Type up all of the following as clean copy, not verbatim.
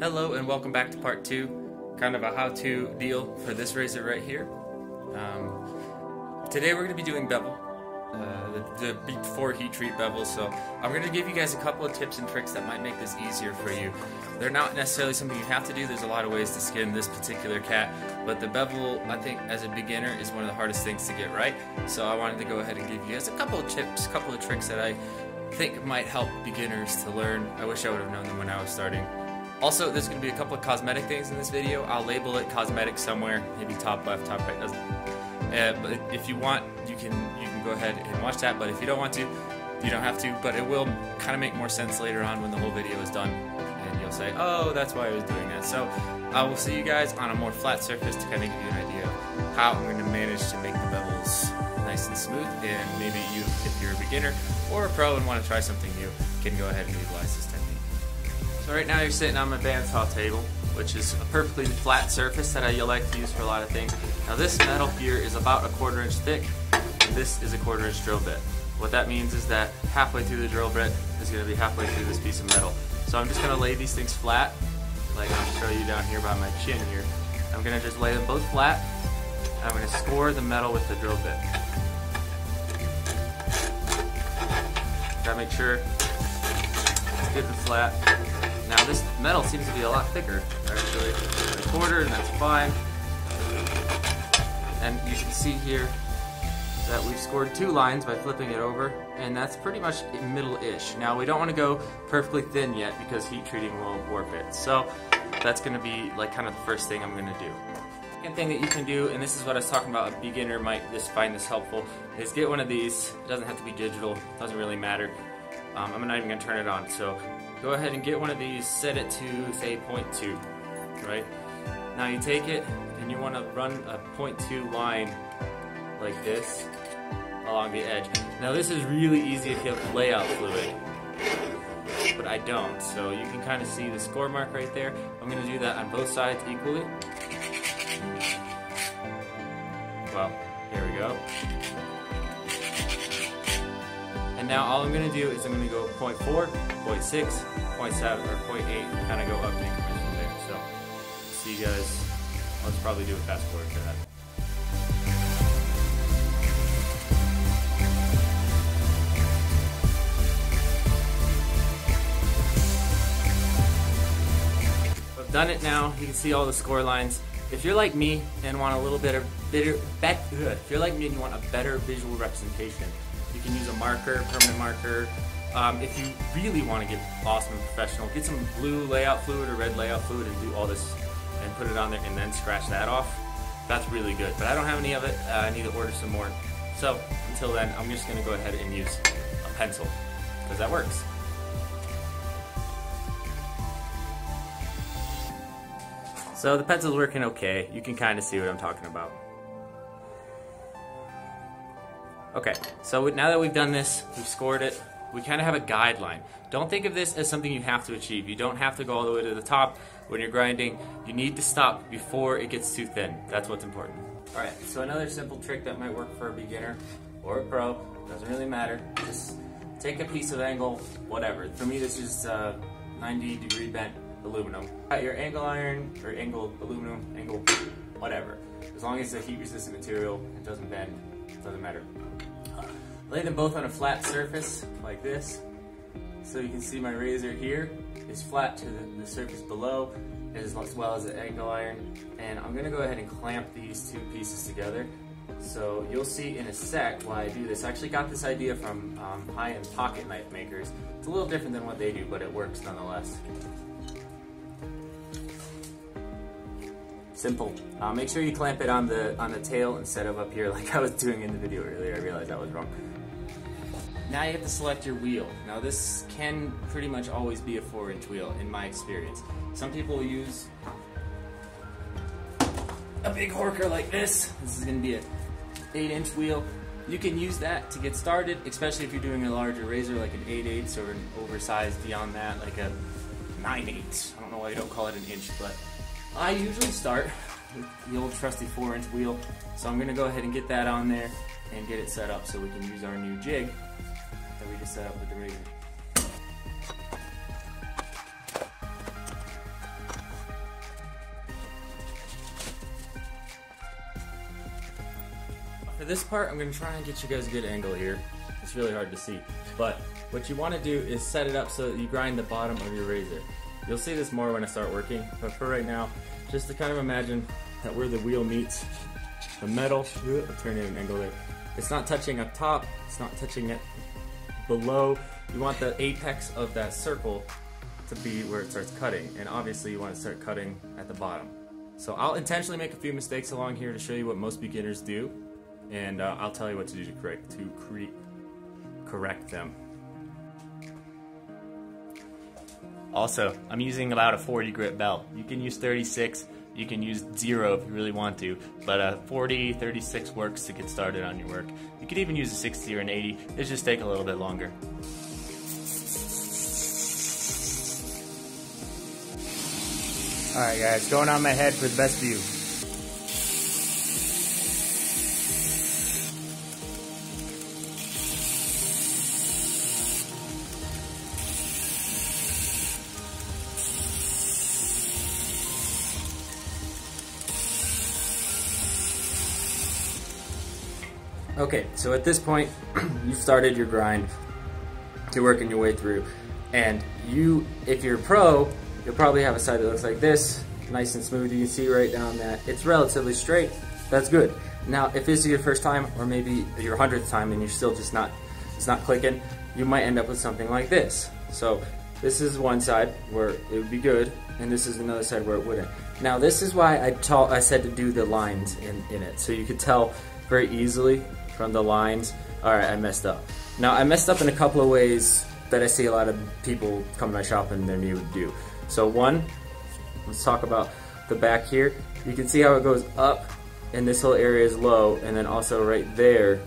Hello and welcome back to part 2, kind of a how-to deal for this razor right here. Today we're going to be doing bevel, the before heat treat bevel, so I'm going to give you guys a couple of tips and tricks that might make this easier for you. They're not necessarily something you have to do, there's a lot of ways to skin this particular cat, but the bevel, I think as a beginner, is one of the hardest things to get right, so I wanted to go ahead and give you guys a couple of tips, a couple of tricks that I think might help beginners to learn. I wish I would have known them when I was starting. Also, there's going to be a couple of cosmetic things in this video. I'll label it cosmetic somewhere, maybe top left, top right. But if you want, you can go ahead and watch that. But if you don't want to, you don't have to. But it will kind of make more sense later on when the whole video is done, and you'll say, "Oh, that's why I was doing that." So I will see you guys on a more flat surface to kind of give you an idea of how I'm going to manage to make the bevels nice and smooth. And maybe you, if you're a beginner or a pro and want to try something new, can go ahead and utilize this technique. So right now you're sitting on my bandsaw table, which is a perfectly flat surface that I like to use for a lot of things. Now this metal here is about 1/4 inch thick, and this is a 1/4 inch drill bit. What that means is that halfway through the drill bit is going to be halfway through this piece of metal. So I'm just going to lay these things flat, like I'll show you down here by my chin here. I'm going to just lay them both flat, and I'm going to score the metal with the drill bit. Gotta make sure it's good and flat. Now this metal seems to be a lot thicker, actually. 1/4, and that's fine. And you can see here that we've scored 2 lines by flipping it over, and that's pretty much middle-ish. Now we don't want to go perfectly thin yet because heat treating will warp it. So that's going to be like kind of the first thing I'm going to do. Second thing that you can do, and this is what I was talking about, a beginner might just find this helpful, is get one of these. It doesn't have to be digital, doesn't really matter. I'm not even going to turn it on, so go ahead and get one of these, set it to, say, 0.2, right? Now you take it, and you want to run a 0.2 line like this along the edge. Now this is really easy if you have layout fluid, but I don't, so you can kind of see the score mark right there. I'm going to do that on both sides equally. Well, here we go. And now all I'm going to do is I'm going to go 0.4, 0.6, 0.7, or 0.8, kind of go up in increments from there. So, see you guys. Let's probably do a fast forward to that. I've done it now. You can see all the score lines. If you're like me and want a little bit of if you're like me and you want a better visual representation, you can use a marker, permanent marker. If you really want to get awesome and professional, get some blue layout fluid or red layout fluid and do all this and put it on there and then scratch that off. That's really good, but I don't have any of it. I need to order some more. So until then, I'm just going to go ahead and use a pencil because that works. So the pencil's working okay. You can kind of see what I'm talking about. Okay, so now that we've done this, we've scored it, we kind of have a guideline. Don't think of this as something you have to achieve. You don't have to go all the way to the top when you're grinding. You need to stop before it gets too thin. That's what's important. Alright, so another simple trick that might work for a beginner or a pro, doesn't really matter. Just take a piece of angle, whatever. For me this is 90-degree bent aluminum. Got your angle iron, or angle aluminum, angle whatever. As long as it's a heat resistant material, it doesn't bend, it doesn't matter. Lay them both on a flat surface like this, so you can see my razor here is flat to the surface below, as well as the angle iron. And I'm going to go ahead and clamp these 2 pieces together. So you'll see in a sec why I do this. I actually got this idea from high-end pocket knife makers. It's a little different than what they do, but it works nonetheless. Simple. Make sure you clamp it on the tail instead of up here like I was doing in the video earlier. I realized I was wrong. Now you have to select your wheel. Now this can pretty much always be a 4-inch wheel in my experience. Some people use a big horker like this. This is going to be a 8-inch wheel. You can use that to get started, especially if you're doing a larger razor like an 8/8 or an oversized beyond that, like a 9/8. I don't know why you don't call it an inch, but I usually start with the old trusty 4-inch wheel. So I'm going to go ahead and get that on there and get it set up so we can use our new jig that we just set up with the razor. For this part, I'm going to try and get you guys a good angle here. It's really hard to see. But what you want to do is set it up so that you grind the bottom of your razor. You'll see this more when I start working, but for right now, just to kind of imagine that where the wheel meets the metal, I'll turn it an angle there. It's not touching up top, it's not touching it below. You want the apex of that circle to be where it starts cutting, and obviously you want to start cutting at the bottom. So I'll intentionally make a few mistakes along here to show you what most beginners do, and I'll tell you what to do to correct them. Also, I'm using about a 40 grit belt. You can use 36, you can use 0 if you really want to, but a 40, 36 works to get started on your work. You could even use a 60 or an 80, it just take a little bit longer. Alright guys, going on my head for the best view. Okay, so at this point, you've started your grind. You're working your way through, and if you're a pro, you'll probably have a side that looks like this, nice and smooth. You can see right down that it's relatively straight. That's good. Now, if this is your first time, or maybe your 100th time, and you're still just it's not clicking, you might end up with something like this. So this is one side where it would be good, and this is another side where it wouldn't. Now, this is why I said to do the lines in it, so you could tell very easily from the lines. Alright, I messed up. Now, I messed up in a couple of ways that I see a lot of people come to my shop and they're new to do. So one, let's talk about the back here. You can see how it goes up and this whole area is low, and then also right there,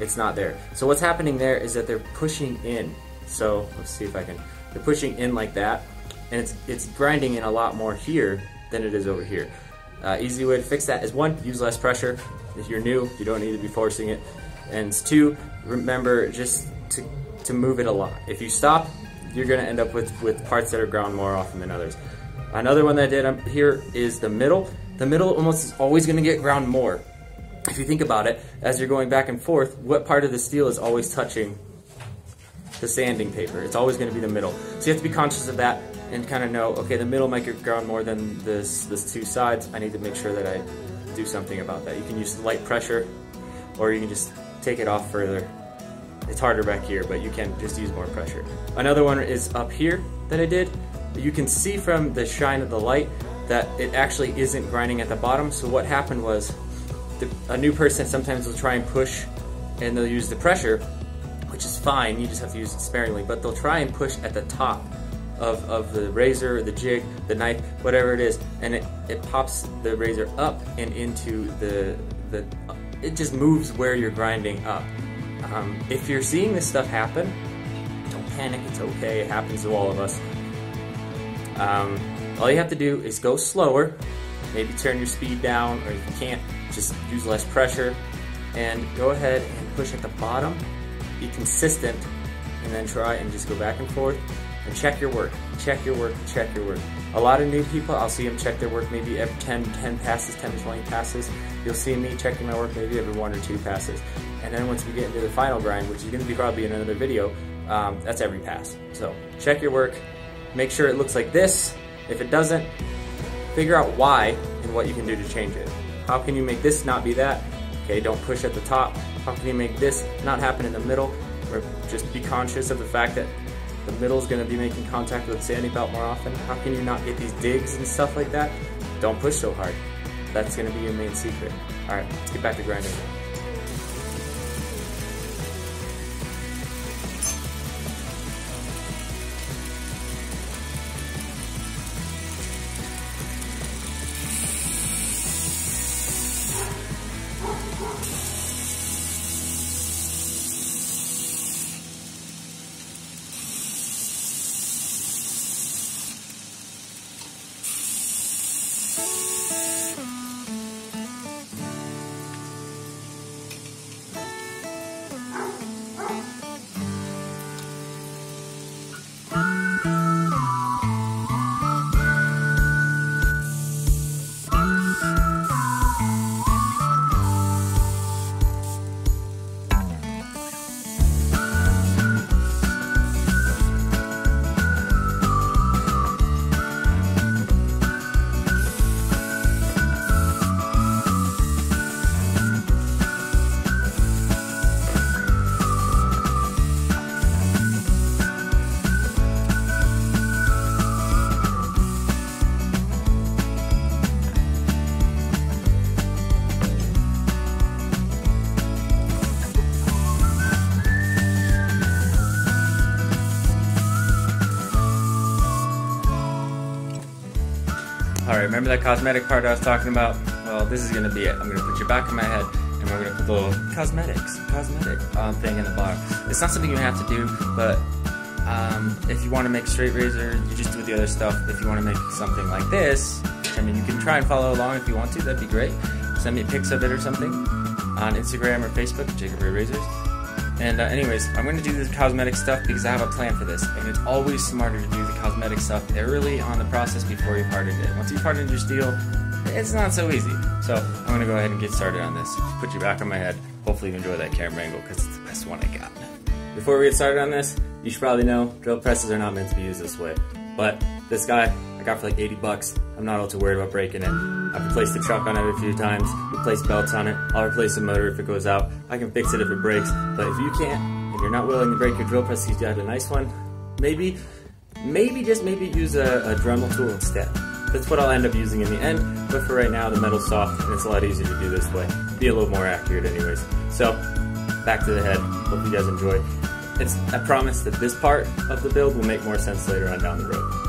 it's not there. So what's happening there is that they're pushing in. So let's see if I can, they're pushing in like that, and it's grinding in a lot more here than it is over here. Easy way to fix that is one, use less pressure. If you're new, you don't need to be forcing it. And two, remember just to move it a lot. If you stop, you're gonna end up with parts that are ground more often than others. Another one that I did here is the middle. The middle almost is always gonna get ground more. If you think about it, as you're going back and forth, what part of the steel is always touching the sanding paper? It's always gonna be the middle. So you have to be conscious of that and kind of know, okay, the middle might get ground more than this two sides. I need to make sure that I do something about that. You can use light pressure, or you can just take it off further. It's harder back here, but you can just use more pressure. Another one is up here that I did. You can see from the shine of the light that it actually isn't grinding at the bottom. So what happened was, a new person sometimes will try and push and they'll use the pressure, which is fine, you just have to use it sparingly, but they'll try and push at the top of the razor, or the jig, the knife, whatever it is, and it pops the razor up and into it just moves where you're grinding up. If you're seeing this stuff happen, don't panic, it's okay, it happens to all of us. All you have to do is go slower, maybe turn your speed down, or if you can't, just use less pressure, and go ahead and push at the bottom, be consistent, and then try and just go back and forth, and check your work, check your work, check your work. A lot of new people, I'll see them check their work maybe every 10 passes, 10 to 20 passes. You'll see me checking my work maybe every 1 or 2 passes. And then once we get into the final grind, which is going to be probably in another video, that's every pass. So check your work, make sure it looks like this. If it doesn't, figure out why and what you can do to change it. How can you make this not be that? Okay, don't push at the top. How can you make this not happen in the middle? Or just be conscious of the fact that the middle is going to be making contact with the sanding belt more often. How can you not get these digs and stuff like that? Don't push so hard. That's going to be your main secret. Alright, let's get back to grinding. Alright, remember that cosmetic part I was talking about? Well, this is going to be it. I'm going to put your back on my head, and we're going to put the little cosmetic thing in the bottom. It's not something you have to do, but if you want to make a straight razor, you just do the other stuff. If you want to make something like this, I mean, you can try and follow along if you want to. That'd be great. Send me pics of it or something on Instagram or Facebook, Jacob Ray Razors. And anyways, I'm going to do the cosmetic stuff because I have a plan for this. And it's always smarter to do the cosmetic stuff early on the process before you've hardened it. Once you've hardened your steel, it's not so easy. So I'm going to go ahead and get started on this. Put you back on my head. Hopefully you enjoy that camera angle because it's the best one I got. Before we get started on this, you should probably know drill presses are not meant to be used this way. But this guy I got for like 80 bucks. I'm not all too worried about breaking it. I've replaced the chuck on it a few times, replaced belts on it. I'll replace the motor if it goes out. I can fix it if it breaks. But if you can't, if you're not willing to break your drill press, you got a nice one, maybe use a Dremel tool instead. That's what I'll end up using in the end. But for right now, the metal's soft and it's a lot easier to do this way. Be a little more accurate anyways. So, back to the head. Hope you guys enjoy. I promise that this part of the build will make more sense later on down the road.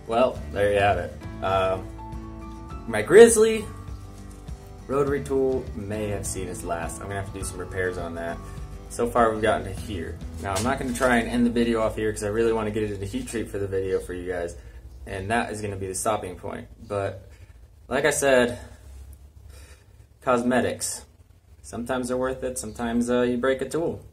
Well, there you have it. My Grizzly rotary tool may have seen its last. I'm gonna have to do some repairs on that. So far we've gotten to here. Now I'm not gonna try and end the video off here because I really want to get it into heat treat for the video for you guys. And that is gonna be the stopping point. But like I said, cosmetics. Sometimes they're worth it, sometimes you break a tool.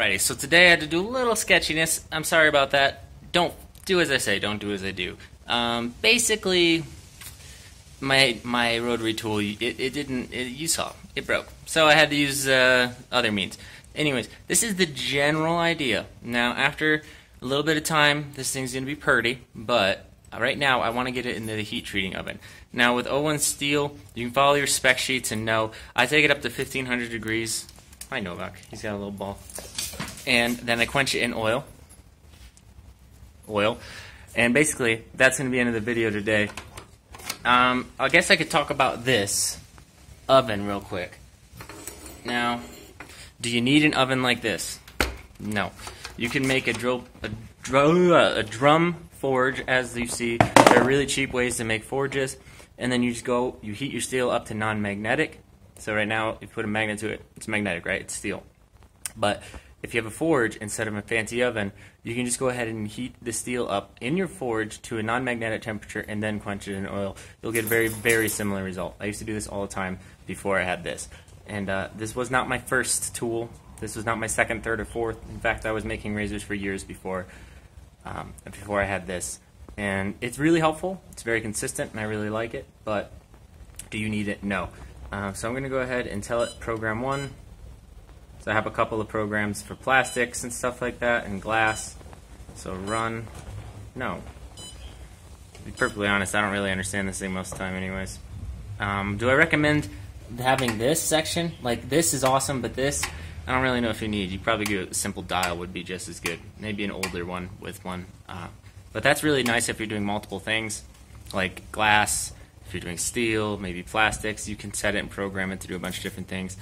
Alrighty, so today I had to do a little sketchiness. I'm sorry about that. Don't do as I say, don't do as I do. Basically, my rotary tool, you saw, it broke. So I had to use other means. Anyways, this is the general idea. Now, after a little bit of time, this thing's going to be pretty, but right now I want to get it into the heat treating oven. Now, with O1 steel, you can follow your spec sheets and know I take it up to 1500 degrees. Hi, Novak. He's got a little ball. And then I quench it in oil. And basically, that's going to be the end of the video today. I guess I could talk about this oven real quick. Now, do you need an oven like this? No. You can make a drum forge, as you see. There are really cheap ways to make forges. And then you heat your steel up to non-magnetic. So right now, if you put a magnet to it, it's magnetic, right? It's steel. But if you have a forge instead of a fancy oven, you can just go ahead and heat the steel up in your forge to a non-magnetic temperature and then quench it in oil. You'll get a very, very similar result. I used to do this all the time before I had this. And this was not my first tool. This was not my second, third, or fourth. In fact, I was making razors for years before I had this. And it's really helpful. It's very consistent, and I really like it. But do you need it? No. So I'm going to go ahead and tell it program 1. So I have a couple of programs for plastics and stuff like that, and glass. So run. No. To be perfectly honest, I don't really understand this thing most of the time anyways. Do I recommend having this section? Like, this is awesome, but this, I don't really know if you need. You probably get a simple dial would be just as good. Maybe an older one with one. But that's really nice if you're doing multiple things, like glass. If you're doing steel, maybe plastics, you can set it and program it to do a bunch of different things.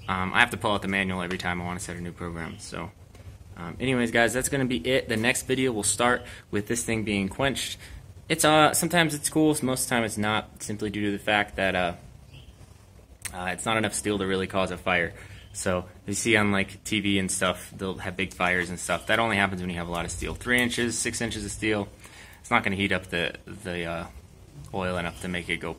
I have to pull out the manual every time I want to set a new program. So, anyways, guys, that's going to be it. The next video will start with this thing being quenched. It's sometimes it's cool, most of the time it's not, simply due to the fact that it's not enough steel to really cause a fire. So you see on like TV and stuff, they'll have big fires and stuff. That only happens when you have a lot of steel. 3 inches, 6 inches of steel. It's not going to heat up the oil enough to make it go.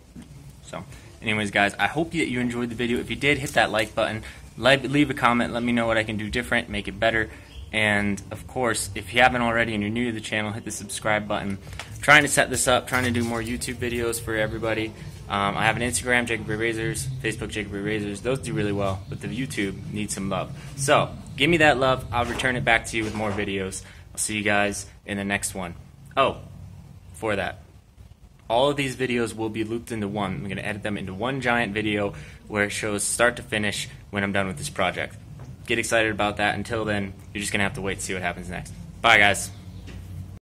So, anyways, guys, I hope that you enjoyed the video. If you did, hit that like button. Leave a comment. Let me know what I can do different, make it better. And, of course, if you haven't already and you're new to the channel, hit the subscribe button. I'm trying to set this up, trying to do more YouTube videos for everybody. I have an Instagram, Jacob Ray Razors, Facebook, Jacob Ray Razors. Those do really well, but the YouTube needs some love. So, give me that love. I'll return it back to you with more videos. I'll see you guys in the next one. Oh, before that, all of these videos will be looped into one. I'm going to edit them into one giant video where it shows start to finish when I'm done with this project. Get excited about that. Until then, you're just going to have to wait to see what happens next. Bye, guys.